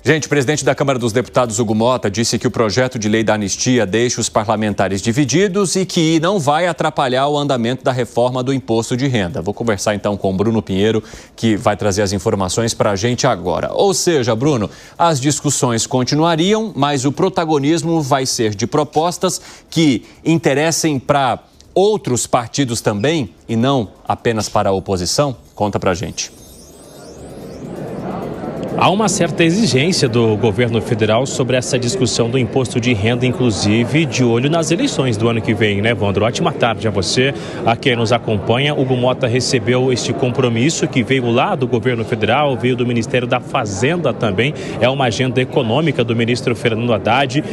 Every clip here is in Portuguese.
Gente, o presidente da Câmara dos Deputados, Hugo Motta, disse que o projeto de lei da anistia deixa os parlamentares divididos e que não vai atrapalhar o andamento da reforma do imposto de renda. Vou conversar então com o Bruno Pinheiro, que vai trazer as informações para a gente agora. Ou seja, Bruno, as discussões continuariam, mas o protagonismo vai ser de propostas que interessem para outros partidos também e não apenas para a oposição? Conta para a gente. Há uma certa exigência do governo federal sobre essa discussão do imposto de renda, inclusive de olho nas eleições do ano que vem, né, Evandro? Ótima tarde a você, a quem nos acompanha. Hugo Motta recebeu este compromisso que veio lá do governo federal, veio do Ministério da Fazenda também. É uma agenda econômica do ministro Fernando Haddad,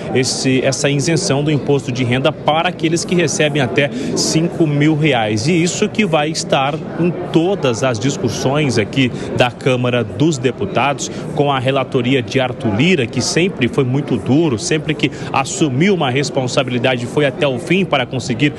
essa isenção do imposto de renda para aqueles que recebem até R$5 mil. E isso que vai estar em todas as discussões aqui da Câmara dos Deputados, com a relatoria de Arthur Lira, que sempre foi muito duro, sempre que assumiu uma responsabilidade foi até o fim para conseguir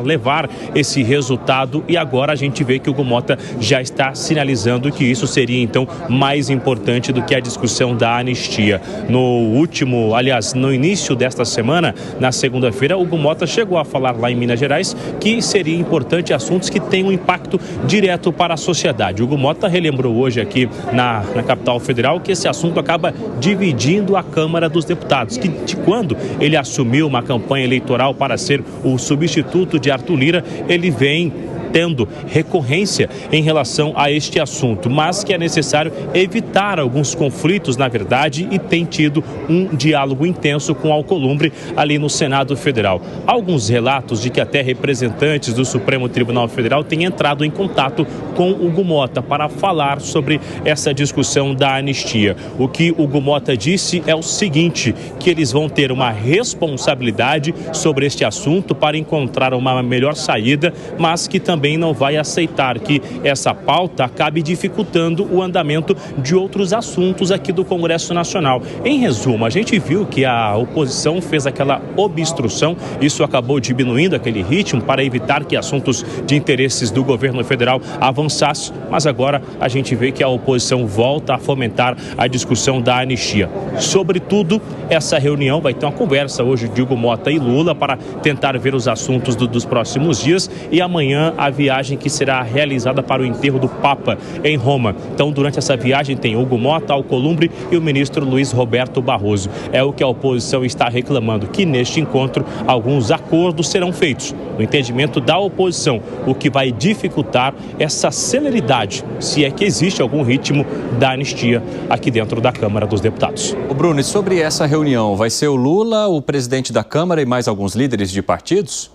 levar esse resultado, e agora a gente vê que o Hugo Motta já está sinalizando que isso seria então mais importante do que a discussão da anistia. No início desta semana, na segunda-feira, o Hugo Motta chegou a falar lá em Minas Gerais que seria importante assuntos que tenham impacto direto para a sociedade. O Hugo Motta relembrou hoje aqui na capital federal que esse assunto acaba dividindo a Câmara dos Deputados, que de quando ele assumiu uma campanha eleitoral para ser o substituto de Arthur Lira, ele vem tendo recorrência em relação a este assunto, mas que é necessário evitar alguns conflitos, na verdade, e tem tido um diálogo intenso com Alcolumbre ali no Senado Federal. Há alguns relatos de que até representantes do Supremo Tribunal Federal têm entrado em contato com Hugo Motta para falar sobre essa discussão da anistia. O que Hugo Motta disse é o seguinte, que eles vão ter uma responsabilidade sobre este assunto para encontrar uma melhor saída, mas que também não vai aceitar que essa pauta acabe dificultando o andamento de outros assuntos aqui do Congresso Nacional. Em resumo, a gente viu que a oposição fez aquela obstrução, isso acabou diminuindo aquele ritmo para evitar que assuntos de interesses do governo federal avançassem, mas agora a gente vê que a oposição volta a fomentar a discussão da anistia. Sobretudo, essa reunião vai ter uma conversa hoje de Hugo Motta e Lula para tentar ver os assuntos dos próximos dias, e amanhã a viagem que será realizada para o enterro do Papa em Roma. Então, durante essa viagem tem Hugo Motta, Alcolumbre e o ministro Luiz Roberto Barroso. É o que a oposição está reclamando, que neste encontro alguns acordos serão feitos, no entendimento da oposição, o que vai dificultar essa celeridade, se é que existe algum ritmo da anistia aqui dentro da Câmara dos Deputados. Ô Bruno, e sobre essa reunião, vai ser o Lula, o presidente da Câmara e mais alguns líderes de partidos?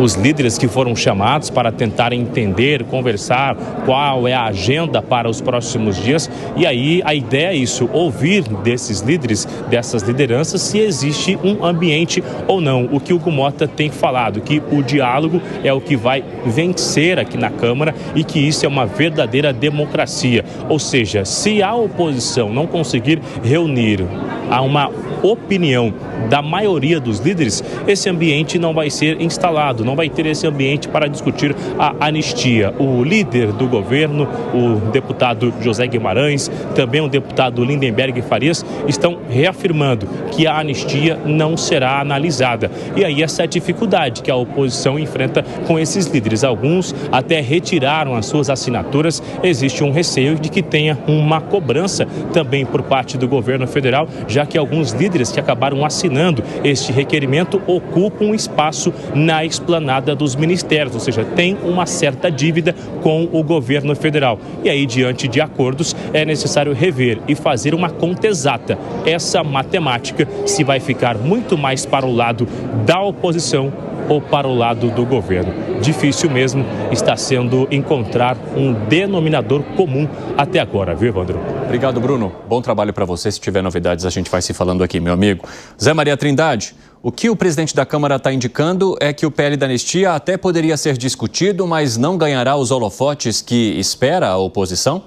Os líderes que foram chamados para tentar entender, conversar qual é a agenda para os próximos dias, e aí a ideia é isso, ouvir desses líderes, dessas lideranças, se existe um ambiente ou não. O que o Hugo Motta tem falado, que o diálogo é o que vai vencer aqui na Câmara e que isso é uma verdadeira democracia. Ou seja, se a oposição não conseguir reunir a uma opinião da maioria dos líderes, esse ambiente não vai ser instalado, não vai ter esse ambiente para discutir a anistia. O líder do governo, o deputado José Guimarães, também o deputado Lindenberg Farias, estão reafirmando que a anistia não será analisada. E aí essa dificuldade que a oposição enfrenta com esses líderes. Alguns até retiraram as suas assinaturas. Existe um receio de que tenha uma cobrança também por parte do governo federal, já que alguns líderes que acabaram assinando este requerimento ocupam um espaço na esplanada dos ministérios, ou seja, tem uma certa dívida com o governo federal. E aí, diante de acordos, é necessário rever e fazer uma conta exata. Essa matemática se vai ficar muito mais para o lado da oposição ou para o lado do governo. Difícil mesmo está sendo encontrar um denominador comum até agora, viu, Evandro? Obrigado, Bruno. Bom trabalho para você. Se tiver novidades, a gente vai se falando aqui, meu amigo. Zé Maria Trindade, o que o presidente da Câmara está indicando é que o PL da anistia até poderia ser discutido, mas não ganhará os holofotes que espera a oposição?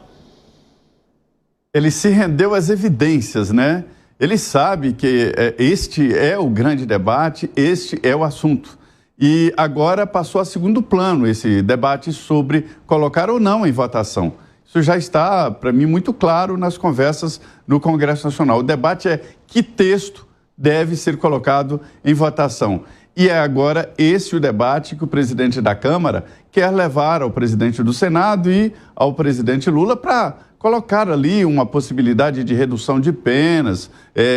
Ele se rendeu às evidências, né? Ele sabe que este é o grande debate, este é o assunto. E agora passou a segundo plano esse debate sobre colocar ou não em votação. Isso já está, para mim, muito claro nas conversas no Congresso Nacional. O debate é que texto deve ser colocado em votação. E é agora esse o debate que o presidente da Câmara quer levar ao presidente do Senado e ao presidente Lula para colocar ali uma possibilidade de redução de penas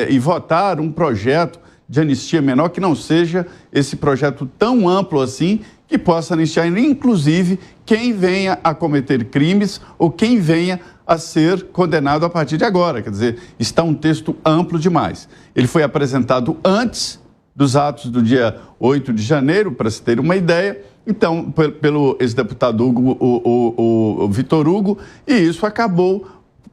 e votar um projeto de anistia menor que não seja esse projeto tão amplo assim, que possa anistiar, inclusive, quem venha a cometer crimes ou quem venha a ser condenado a partir de agora. Quer dizer, está um texto amplo demais. Ele foi apresentado antes dos atos do dia 8 de janeiro, para se ter uma ideia, então, pelo ex-deputado o Vitor Hugo, e isso acabou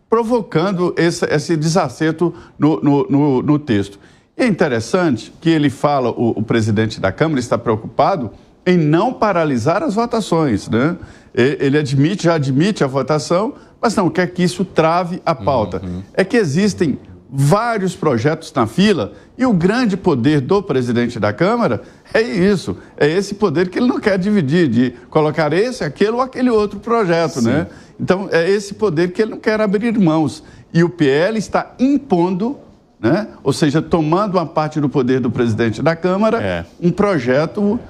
provocando esse desacerto no texto. E é interessante que ele fala, o presidente da Câmara está preocupado em não paralisar as votações, né? Ele já admite a votação, mas não quer que isso trave a pauta. É que existem vários projetos na fila e o grande poder do presidente da Câmara é isso, é esse poder que ele não quer dividir, de colocar esse, aquele ou aquele outro projeto, né? Então, é esse poder que ele não quer abrir mãos. E o PL está impondo, né? Ou seja, tomando uma parte do poder do presidente da Câmara, um projeto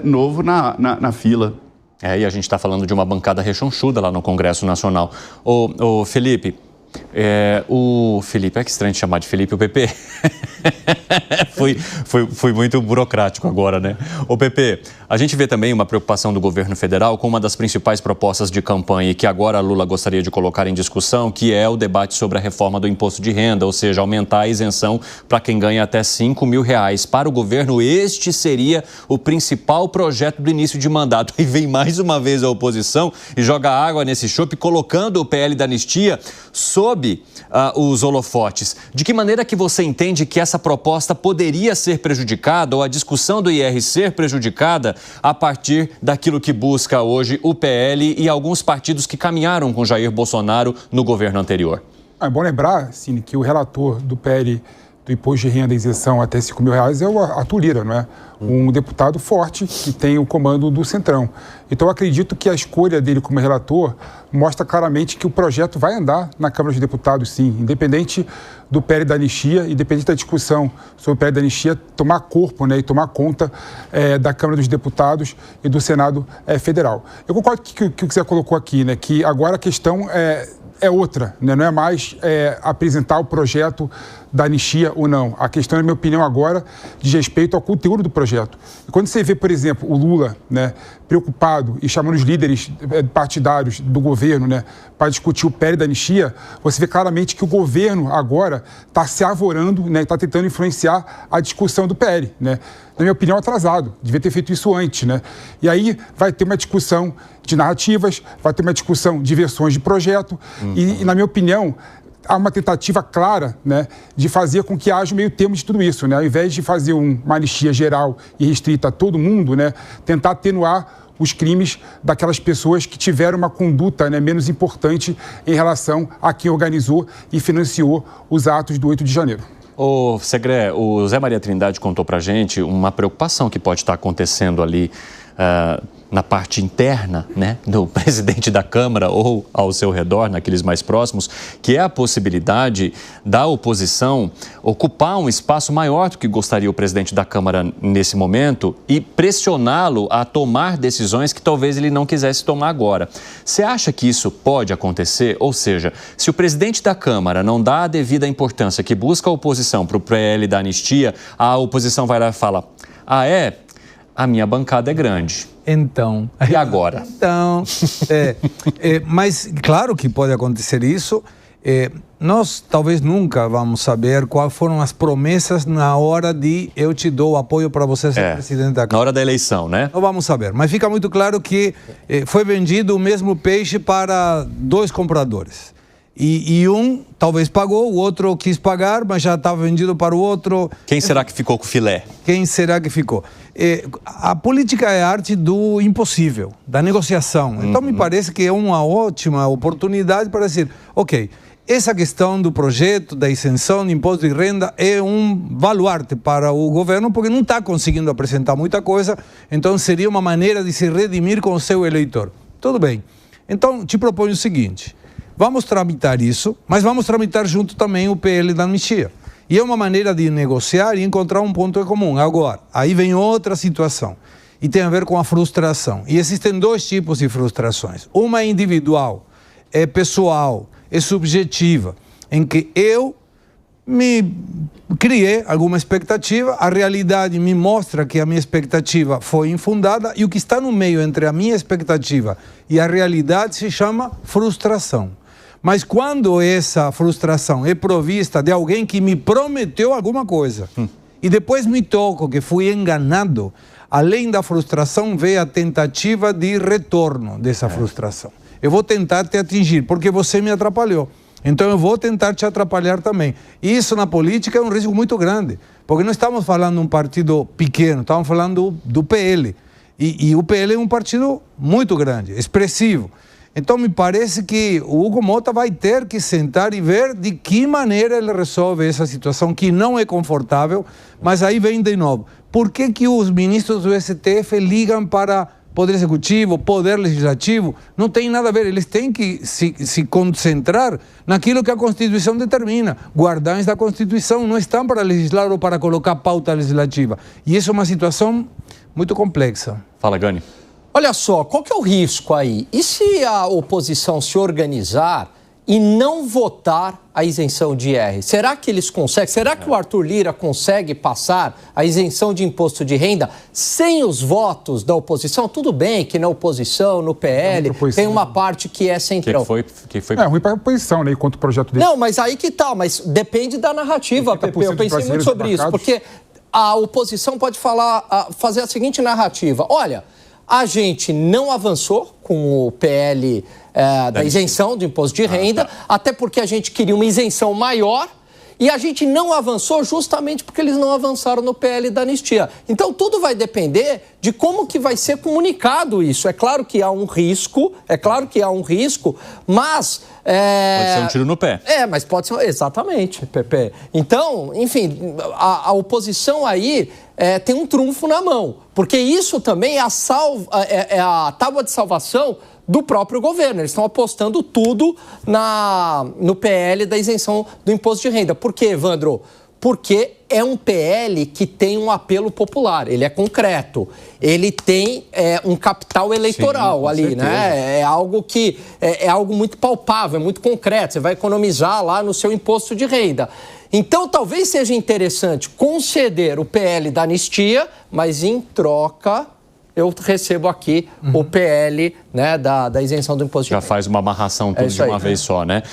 novo na fila. E a gente está falando de uma bancada rechonchuda lá no Congresso Nacional. Ô Felipe, o Felipe, é que estranho de chamar de Felipe, o PP. Fui muito burocrático agora, né? Ô PP, a gente vê também uma preocupação do governo federal com uma das principais propostas de campanha e que agora a Lula gostaria de colocar em discussão, que é o debate sobre a reforma do imposto de renda, ou seja, aumentar a isenção para quem ganha até R$5.000. Para o governo, este seria o principal projeto do início de mandato. E vem mais uma vez a oposição e joga água nesse chope, colocando o PL da anistia sob os holofotes. De que maneira que você entende que essa proposta poderia ser prejudicada ou a discussão do IR ser prejudicada a partir daquilo que busca hoje o PL e alguns partidos que caminharam com Jair Bolsonaro no governo anterior? É bom lembrar, Cine, que o relator do PL do imposto de renda e isenção até R$5.000 é o Arthur Lira, não é? Um deputado forte que tem o comando do Centrão. Então, eu acredito que a escolha dele como relator mostra claramente que o projeto vai andar na Câmara dos Deputados, sim, independente do PL da anistia, independente da discussão sobre o PL da anistia, tomar corpo, né, e tomar conta da Câmara dos Deputados e do Senado Federal. Eu concordo com o que você colocou aqui, né, que agora a questão é outra, né? Não é mais apresentar o projeto da anistia ou não. A questão, na minha opinião, agora diz respeito ao conteúdo do projeto. E quando você vê, por exemplo, o Lula, né, preocupado e chamando os líderes partidários do governo, né, para discutir o PL da anistia, você vê claramente que o governo agora está se arvorando, né, está tentando influenciar a discussão do PL, né? Na minha opinião, atrasado. Devia ter feito isso antes, né? E aí vai ter uma discussão de narrativas, vai ter uma discussão de versões de projeto e, na minha opinião, há uma tentativa clara, né, de fazer com que haja um meio termo de tudo isso, né? Ao invés de fazer uma anistia geral e restrita a todo mundo, né, tentar atenuar os crimes daquelas pessoas que tiveram uma conduta, né, menos importante em relação a quem organizou e financiou os atos do 8 de janeiro. Ô, Segré, o Zé Maria Trindade contou pra gente uma preocupação que pode estar acontecendo ali na parte interna, né, do presidente da Câmara ou ao seu redor, naqueles mais próximos, que é a possibilidade da oposição ocupar um espaço maior do que gostaria o presidente da Câmara nesse momento e pressioná-lo a tomar decisões que talvez ele não quisesse tomar agora. Você acha que isso pode acontecer? Ou seja, se o presidente da Câmara não dá a devida importância que busca a oposição para o PL da anistia, a oposição vai lá e fala: a minha bancada é grande. Então. E agora? Então, mas claro que pode acontecer isso. Nós talvez nunca vamos saber quais foram as promessas na hora de eu te dou apoio para você ser presidente da Câmara. Na hora da eleição, né? Não vamos saber, mas fica muito claro que foi vendido o mesmo peixe para dois compradores. E um talvez pagou, o outro quis pagar, mas já estava vendido para o outro. Quem será que ficou com o filé? Quem será que ficou? A política é a arte do impossível, da negociação. Então, me parece que é uma ótima oportunidade para dizer, ok, essa questão do projeto, da isenção de imposto de renda é um baluarte para o governo, porque não está conseguindo apresentar muita coisa, então seria uma maneira de se redimir com o seu eleitor. Tudo bem. Então, te proponho o seguinte: vamos tramitar isso, mas vamos tramitar junto também o PL da anistia. E é uma maneira de negociar e encontrar um ponto em comum. Agora, aí vem outra situação, e tem a ver com a frustração. E existem dois tipos de frustrações. Uma é individual, é pessoal, é subjetiva, em que eu me criei alguma expectativa, a realidade me mostra que a minha expectativa foi infundada e o que está no meio entre a minha expectativa e a realidade se chama frustração. Mas quando essa frustração é provista de alguém que me prometeu alguma coisa e depois me toco que fui enganado, além da frustração vem a tentativa de retorno dessa frustração. Eu vou tentar te atingir porque você me atrapalhou. Então eu vou tentar te atrapalhar também. E isso na política é um risco muito grande, porque não estamos falando de um partido pequeno, estamos falando do PL. E o PL é um partido muito grande, expressivo. Então me parece que o Hugo Motta vai ter que sentar e ver de que maneira ele resolve essa situação que não é confortável, mas aí vem de novo. Por que os ministros do STF ligam para Poder Executivo, Poder Legislativo? Não tem nada a ver, eles têm que se concentrar naquilo que a Constituição determina. Guardiões da Constituição não estão para legislar ou para colocar pauta legislativa. E isso é uma situação muito complexa. Fala, Gani. Olha só, qual que é o risco aí? E se a oposição se organizar e não votar a isenção de IR? Será que eles conseguem? Será que o Arthur Lira consegue passar a isenção de imposto de renda sem os votos da oposição? Tudo bem que na oposição, no PL, tem uma parte que é centrão. Que foi... É ruim para a oposição, né? Enquanto o projeto dele... Não, mas aí que tá, mas depende da narrativa, Pepe. Eu pensei muito sobre isso, porque a oposição pode fazer a seguinte narrativa. Olha, a gente não avançou com o PL da isenção do imposto de renda, até porque a gente queria uma isenção maior e a gente não avançou justamente porque eles não avançaram no PL da anistia. Então tudo vai depender de como que vai ser comunicado isso. É claro que há um risco, mas... Pode ser um tiro no pé. Mas pode ser... Exatamente, Pepe. Então, enfim, a oposição aí tem um trunfo na mão, porque isso também é a tábua de salvação do próprio governo. Eles estão apostando tudo no PL da isenção do imposto de renda. Por quê, Evandro? Porque é um PL que tem um apelo popular, ele é concreto, ele tem um capital eleitoral. Sim, ali, né? É algo que é algo muito palpável, é muito concreto, você vai economizar lá no seu imposto de renda. Então, talvez seja interessante conceder o PL da anistia, mas em troca eu recebo aqui o PL, né, da isenção do imposto de renda. Já faz uma amarração tudo de uma vez só, né?